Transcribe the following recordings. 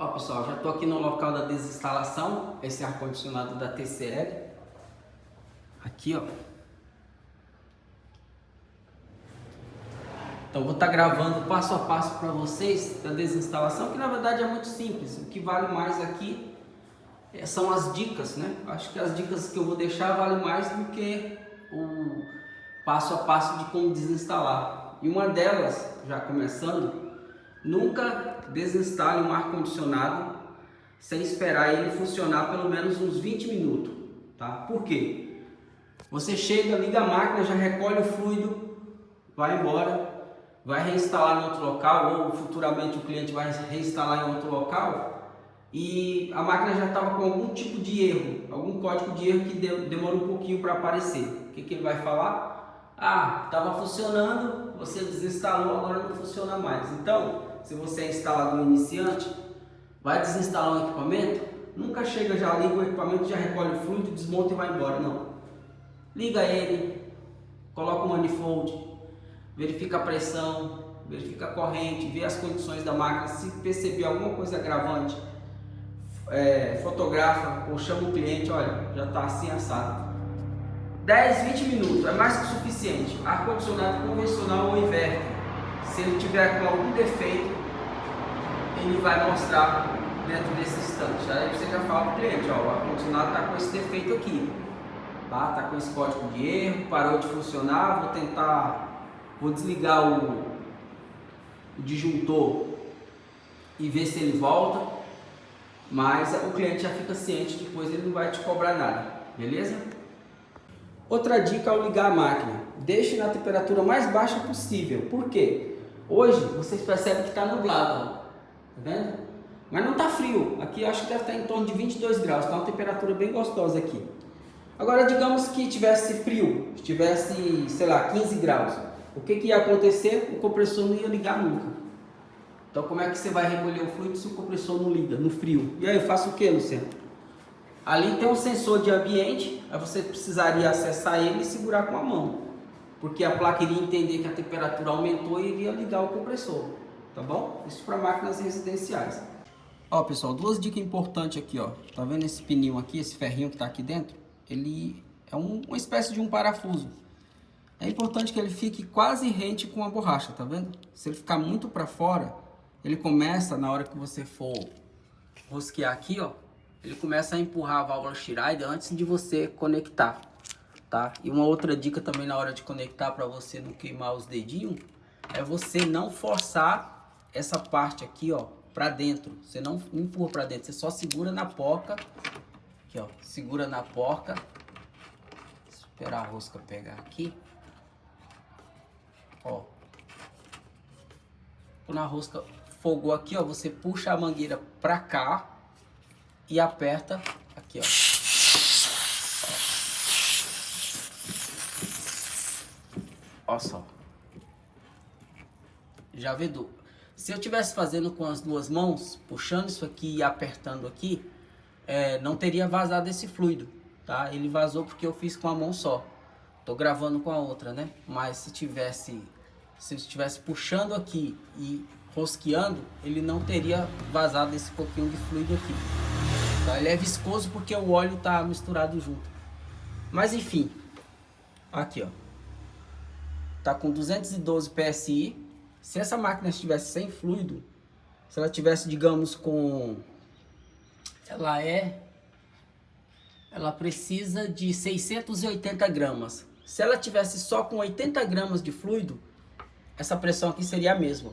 Ó pessoal, já estou aqui no local da desinstalação, esse ar-condicionado da TCL, aqui ó. Então vou estar gravando passo a passo para vocês da desinstalação, que na verdade é muito simples. O que vale mais aqui são as dicas, né? Acho que as dicas que eu vou deixar valem mais do que o passo a passo de como desinstalar. E uma delas, já começando, nunca desinstale um ar-condicionado sem esperar ele funcionar pelo menos uns 20 minutos, tá? Por quê? Você chega, liga a máquina, já recolhe o fluido, vai embora, vai reinstalar em outro local, ou futuramente o cliente vai reinstalar em outro local, e a máquina já estava com algum tipo de erro, algum código de erro que demora um pouquinho para aparecer. O que ele vai falar? Ah, estava funcionando, você desinstalou, agora não funciona mais. Então, se você é instalador iniciante, vai desinstalar um equipamento, nunca chega, já liga o equipamento, já recolhe o fluido, desmonta e vai embora, não. Liga ele, coloca o manifold, verifica a pressão, verifica a corrente, vê as condições da máquina, se perceber alguma coisa agravante, fotografa ou chama o cliente, olha, já está assim assado. 10, 20 minutos é mais que suficiente. Ar-condicionado convencional ou inverter, se ele tiver com algum defeito, ele vai mostrar dentro desse instante. Aí você já fala para o cliente, ó, o ar-condicionado está com esse defeito aqui, tá? Está com esse código de erro, parou de funcionar, vou desligar o disjuntor e ver se ele volta, mas o cliente já fica ciente, depois ele não vai te cobrar nada, beleza? Outra dica ao ligar a máquina, deixe na temperatura mais baixa possível. Por quê? Hoje vocês percebem que está nublado, tá vendo? Mas não está frio, aqui eu acho que deve estar em torno de 22 graus, está uma temperatura bem gostosa aqui. Agora digamos que tivesse frio, estivesse, sei lá, 15 graus, o que ia acontecer? O compressor não ia ligar nunca. Então como é que você vai recolher o fluido se o compressor não liga, no frio? E aí eu faço o que, Luciano? Ali tem um sensor de ambiente, aí você precisaria acessar ele e segurar com a mão, porque a placa iria entender que a temperatura aumentou e iria ligar o compressor, tá bom? Isso para máquinas residenciais. Ó pessoal, duas dicas importantes aqui, ó. Tá vendo esse pininho aqui, esse ferrinho que tá aqui dentro? Ele é uma espécie de um parafuso. É importante que ele fique quase rente com a borracha, tá vendo? Se ele ficar muito para fora, ele começa, na hora que você for rosquear aqui, ó, ele começa a empurrar a válvula Schrader antes de você conectar, tá? E uma outra dica também na hora de conectar, para você não queimar os dedinhos, é você não forçar essa parte aqui, ó, para dentro. Você não empurra para dentro, você só segura na porca, aqui, ó, segura na porca. Esperar a rosca pegar aqui, ó. Quando a rosca folgou aqui, ó, você puxa a mangueira para cá e aperta aqui, ó. Ó só. Já vê, se eu tivesse fazendo com as duas mãos, puxando isso aqui e apertando aqui, não teria vazado esse fluido, tá? Ele vazou porque eu fiz com a mão só. Tô gravando com a outra, né? Mas se estivesse puxando aqui e rosqueando, ele não teria vazado esse pouquinho de fluido aqui. Tá? Ele é viscoso porque o óleo tá misturado junto. Mas enfim, aqui ó, tá com 212 PSI. Se essa máquina estivesse sem fluido, se ela tivesse, digamos, ela precisa de 680 gramas. Se ela tivesse só com 80 gramas de fluido, essa pressão aqui seria a mesma.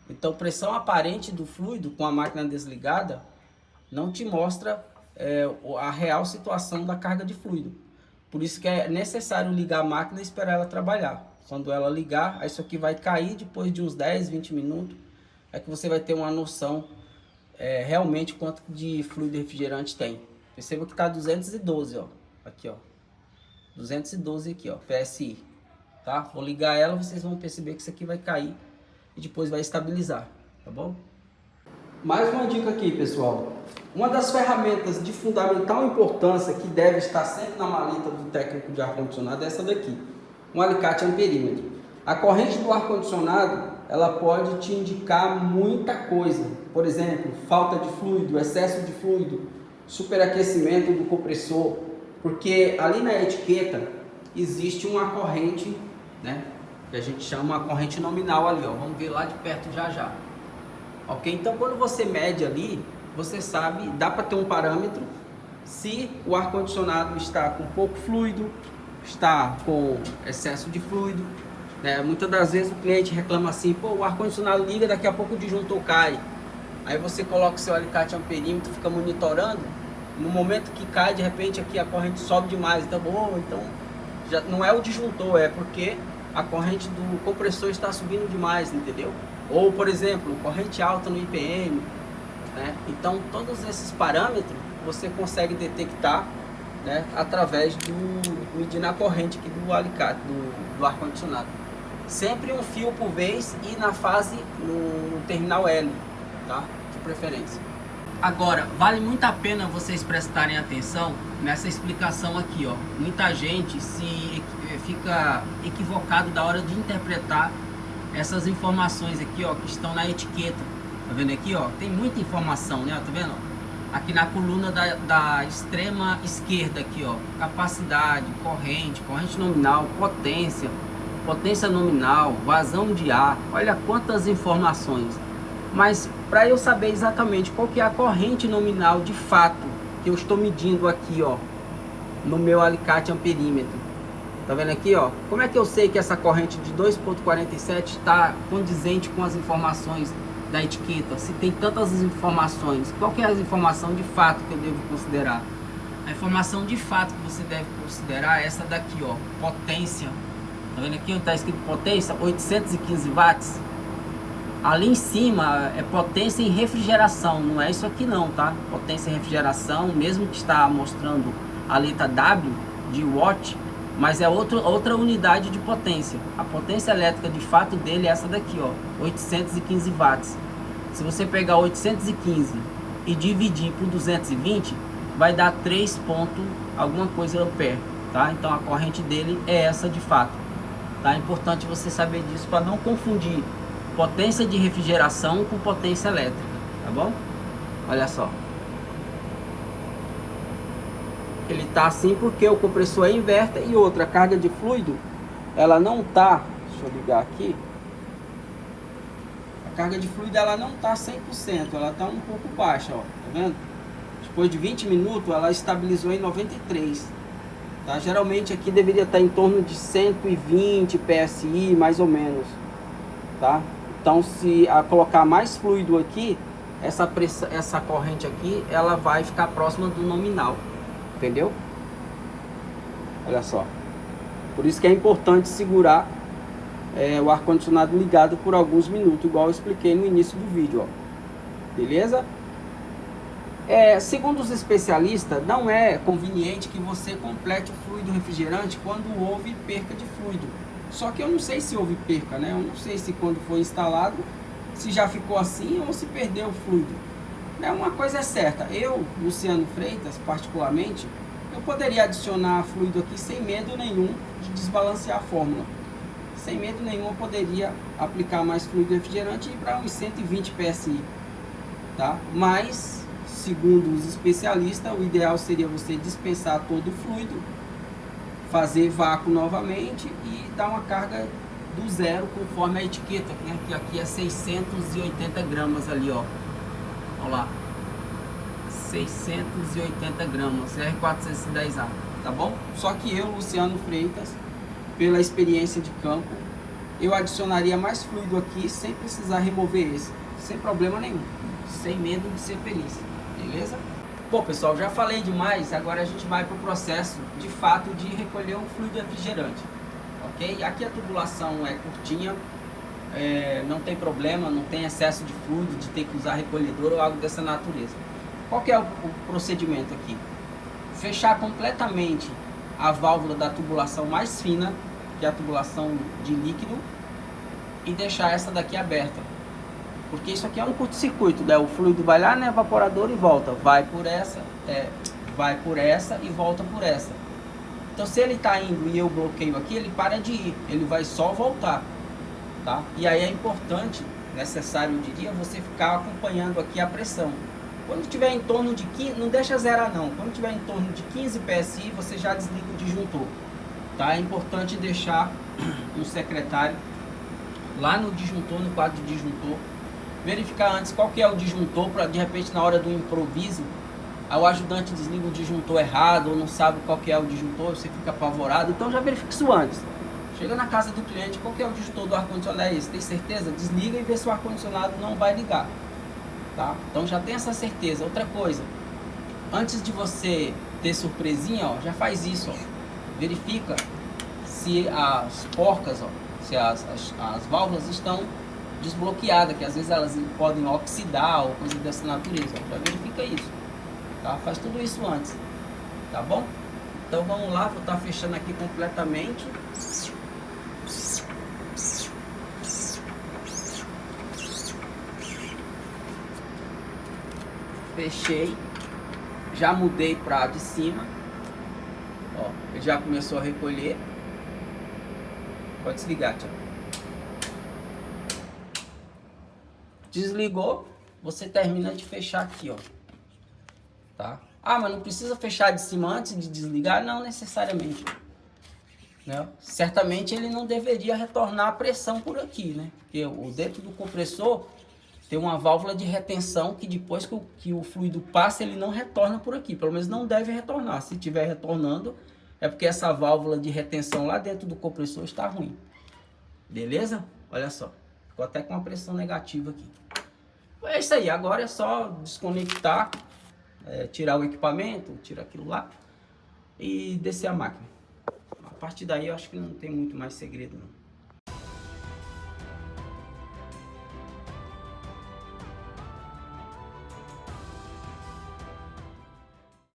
Então, pressão aparente do fluido com a máquina desligada não te mostra a real situação da carga de fluido. Por isso que é necessário ligar a máquina e esperar ela trabalhar. Quando ela ligar, isso aqui vai cair depois de uns 10, 20 minutos. É que você vai ter uma noção realmente quanto de fluido refrigerante tem. Perceba que está 212, ó. Aqui, ó. 212 aqui, ó. PSI. Tá? Vou ligar ela, vocês vão perceber que isso aqui vai cair e depois vai estabilizar, tá bom? Mais uma dica aqui, pessoal. Uma das ferramentas de fundamental importância que deve estar sempre na maleta do técnico de ar-condicionado é essa daqui, um alicate amperímetro. A corrente do ar-condicionado, ela pode te indicar muita coisa. Por exemplo, falta de fluido, excesso de fluido, superaquecimento do compressor, porque ali na etiqueta existe uma corrente, né, que a gente chama uma corrente nominal ali, ó. Vamos ver lá de perto já já. Ok? Então quando você mede ali, você sabe, dá para ter um parâmetro se o ar-condicionado está com pouco fluido, está com excesso de fluido, né? Muitas das vezes o cliente reclama assim: pô, o ar-condicionado liga, daqui a pouco o disjuntor cai. Aí você coloca o seu alicate amperímetro, fica monitorando, no momento que cai, de repente aqui a corrente sobe demais, então, então já não é o disjuntor, é porque a corrente do compressor está subindo demais, entendeu? Ou, por exemplo, corrente alta no IPM, né? Então todos esses parâmetros você consegue detectar, né, através do medindo a corrente aqui do alicate, do ar-condicionado. Sempre um fio por vez e na fase no terminal L, tá? De preferência. Agora, vale muito a pena vocês prestarem atenção nessa explicação aqui, ó. Muita gente fica equivocado da hora de interpretar essas informações aqui, ó, que estão na etiqueta. Tá vendo aqui, ó? Tem muita informação, né? Tá vendo? Aqui na coluna da extrema esquerda aqui, ó, capacidade, corrente nominal, potência nominal, vazão de ar. Olha quantas informações. Mas para eu saber exatamente qual que é a corrente nominal de fato que eu estou medindo aqui, ó, no meu alicate amperímetro. Tá vendo aqui, ó? Como é que eu sei que essa corrente de 2,47 está condizente com as informações da etiqueta? Se tem tantas informações, qual que é a informação de fato que eu devo considerar? A informação de fato que você deve considerar é essa daqui, ó, potência. Tá vendo aqui onde está escrito potência? 815 watts. Ali em cima é potência em refrigeração, não é isso aqui não, tá? Potência em refrigeração, mesmo que está mostrando a letra W de watt, mas é outra unidade de potência. A potência elétrica de fato dele é essa daqui, ó, 815 watts. Se você pegar 815 e dividir por 220, vai dar 3 ponto alguma coisa ampere, tá? Então a corrente dele é essa de fato, tá? É importante você saber disso para não confundir potência de refrigeração com potência elétrica, tá bom? Olha só. Ele tá assim porque o compressor é inverter e outra, a carga de fluido, ela não tá, deixa eu ligar aqui. A carga de fluido ela não tá 100%, ela tá um pouco baixa, ó, tá vendo? Depois de 20 minutos ela estabilizou em 93, tá? Geralmente aqui deveria estar em torno de 120 PSI, mais ou menos, tá? Então se colocar mais fluido aqui, essa corrente aqui, ela vai ficar próxima do nominal, entendeu? Olha só. Por isso que é importante segurar o ar-condicionado ligado por alguns minutos, igual eu expliquei no início do vídeo, ó. Beleza? Segundo os especialistas, não é conveniente que você complete o fluido refrigerante quando houve perca de fluido. Só que eu não sei se houve perca, né? Eu não sei se quando foi instalado, se já ficou assim ou se perdeu o fluido. Uma coisa é certa, eu, Luciano Freitas, particularmente, eu poderia adicionar fluido aqui sem medo nenhum de desbalancear a fórmula. Sem medo nenhum eu poderia aplicar mais fluido refrigerante e ir para uns 120 PSI, tá? Mas, segundo os especialistas, o ideal seria você dispensar todo o fluido, fazer vácuo novamente e dar uma carga do zero conforme a etiqueta, né? Que aqui é 680 gramas ali, ó. Olha lá, 680 gramas, R410A, tá bom? Só que eu, Luciano Freitas, pela experiência de campo, eu adicionaria mais fluido aqui sem precisar remover esse, sem problema nenhum, sem medo de ser feliz, beleza? Bom pessoal, já falei demais, agora a gente vai para o processo de fato de recolher o fluido refrigerante, ok? Aqui a tubulação é curtinha, não tem problema, não tem excesso de fluido, de ter que usar recolhedor ou algo dessa natureza. Qual que é o procedimento aqui? Fechar completamente a válvula da tubulação mais fina, que é a tubulação de líquido, e deixar essa daqui aberta. Porque isso aqui é um curto-circuito, né? O fluido vai lá na evaporadora e volta. Vai por essa e volta por essa. Então se ele está indo e eu bloqueio aqui, ele para de ir, ele vai só voltar. tá? E aí é importante, necessário, eu diria, você ficar acompanhando aqui a pressão. Quando tiver em torno de 15, não deixa zerar não, quando tiver em torno de 15 PSI, você já desliga o disjuntor, tá? É importante deixar um secretário lá no disjuntor, no quadro de disjuntor, verificar antes qual que é o disjuntor, para de repente na hora do improviso, o ajudante desliga o disjuntor errado, ou não sabe qual que é o disjuntor, você fica apavorado, então já verifique isso antes. Chega na casa do cliente, qual que é o disjuntor do ar-condicionado? É esse, tem certeza? Desliga e vê se o ar-condicionado não vai ligar, tá? Então já tem essa certeza. Outra coisa, antes de você ter surpresinha, ó, já faz isso, ó. Verifica se as porcas, ó, se as válvulas estão desbloqueadas, que às vezes elas podem oxidar ou coisa dessa natureza, ó. Já verifica isso, tá? Faz tudo isso antes, tá bom? Então vamos lá, vou estar fechando aqui completamente. Fechei, já mudei para de cima, ó, ele já começou a recolher. Pode desligar, tchau. Desligou, você termina de fechar aqui, ó, tá? Ah, mas não precisa fechar de cima antes de desligar? Não necessariamente, né? Certamente ele não deveria retornar a pressão por aqui, né? Porque dentro do compressor tem uma válvula de retenção que depois que o fluido passa, ele não retorna por aqui. Pelo menos não deve retornar. Se estiver retornando, é porque essa válvula de retenção lá dentro do compressor está ruim. Beleza? Olha só. Ficou até com uma pressão negativa aqui. É isso aí. Agora é só desconectar, tirar o equipamento, tirar aquilo lá e descer a máquina. A partir daí eu acho que não tem muito mais segredo não.